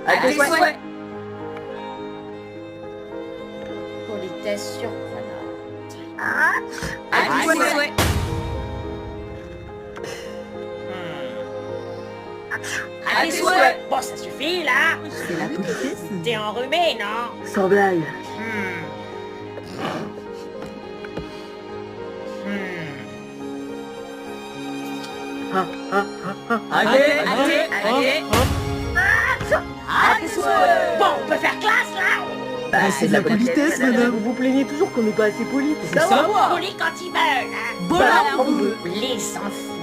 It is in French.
À tes souhaits. Politesse surprenante. À tes souhaits. À tes souhaits. Bon, ça suffit, là. C'est la politesse. T'es enrhumé, non? Sans blague. Allez. À tes souhaits. Bon, on peut faire classe, là. Bah, c'est de la politesse, madame. Vous vous plaignez toujours qu'on n'est pas assez poli. Savoir. Poli quand ils veulent, hein. Bon, alors, on veut. Les enfants.